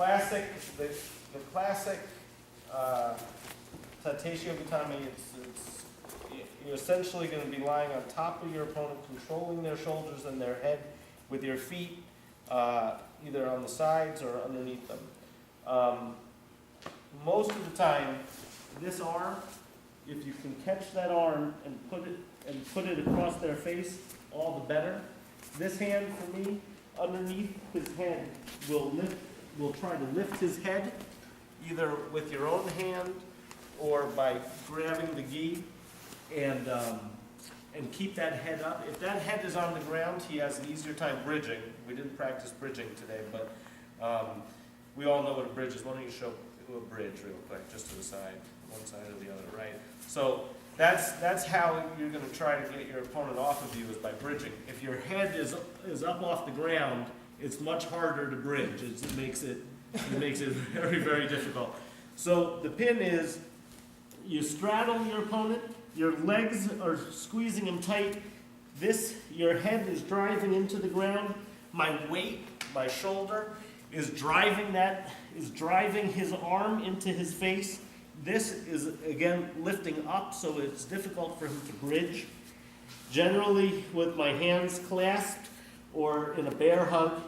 classic, Tateshiho Gatame, you're essentially going to be lying on top of your opponent, controlling their shoulders and their head with your feet either on the sides or underneath them. Most of the time, this arm, if you can catch that arm and put it across their face, all the better. This hand, for me, underneath his head, will try to lift his head, either with your own hand or by grabbing the gi and keep that head up. If that head is on the ground, he has an easier time bridging. We didn't practice bridging today, but we all know what a bridge is. Why don't you show a bridge real quick, just to the side, one side or the other, right? So that's how you're going to try to get your opponent off of you, is by bridging. If your head is up off the ground, it's much harder to bridge. It makes it very, very difficult. So the pin is, you straddle your opponent, your legs are squeezing him tight. Your head is driving into the ground. My weight, my shoulder, is driving his arm into his face. This is, again, lifting up, so it's difficult for him to bridge. Generally with my hands clasped or in a bear hug.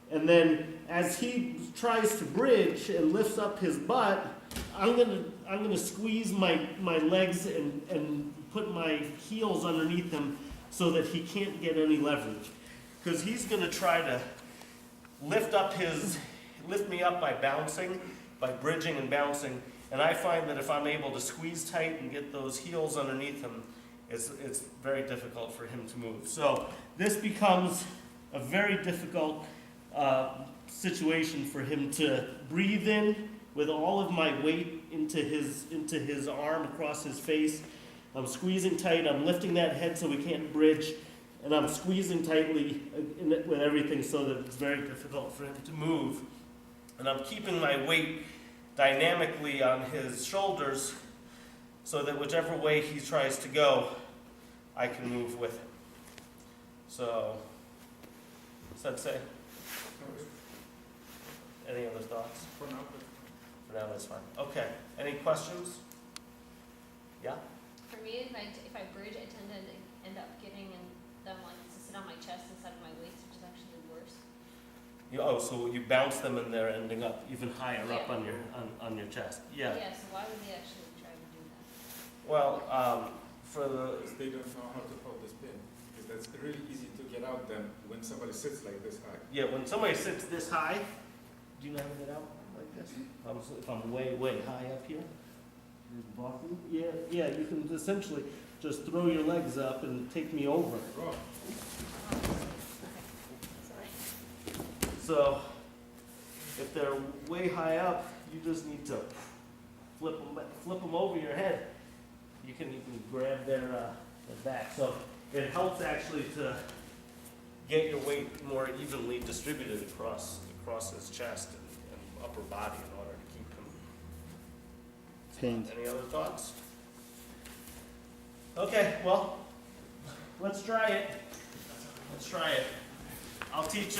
And then as he tries to bridge and lifts up his butt, I'm gonna squeeze my legs and put my heels underneath him so that he can't get any leverage. Because he's gonna try to lift me up by bouncing, by bridging and bouncing. And I find that if I'm able to squeeze tight and get those heels underneath him, it's very difficult for him to move. So this becomes a very difficult situation for him to breathe in with all of my weight into his arm across his face. I'm squeezing tight, I'm lifting that head so we can't bridge, and I'm squeezing tightly with everything so that it's very difficult for him to move. And I'm keeping my weight dynamically on his shoulders so that whichever way he tries to go, I can move with him. So, Sensei, any other thoughts? For now, That's fine. Okay, any questions? Yeah? For me, if I bridge, I tend to end up getting them like to sit on my chest instead of my waist, which is actually worse. So you bounce them and they're ending up even higher up on your chest. Yeah. Yeah, so why would they actually try to do that? Well, because they don't know how to hold this pin. Because that's really easy to get out them when somebody sits like this high. yeah, when somebody sits this high, do you know how to get out like this? If I'm way, way high up here, yeah, you can essentially just throw your legs up and take me over. Oh. So if they're way high up, you just need to flip them over your head. You can grab their back. So it helps actually to get your weight more evenly distributed across his chest and upper body in order to keep him pinned. Any other thoughts? Okay, well, let's try it. I'll teach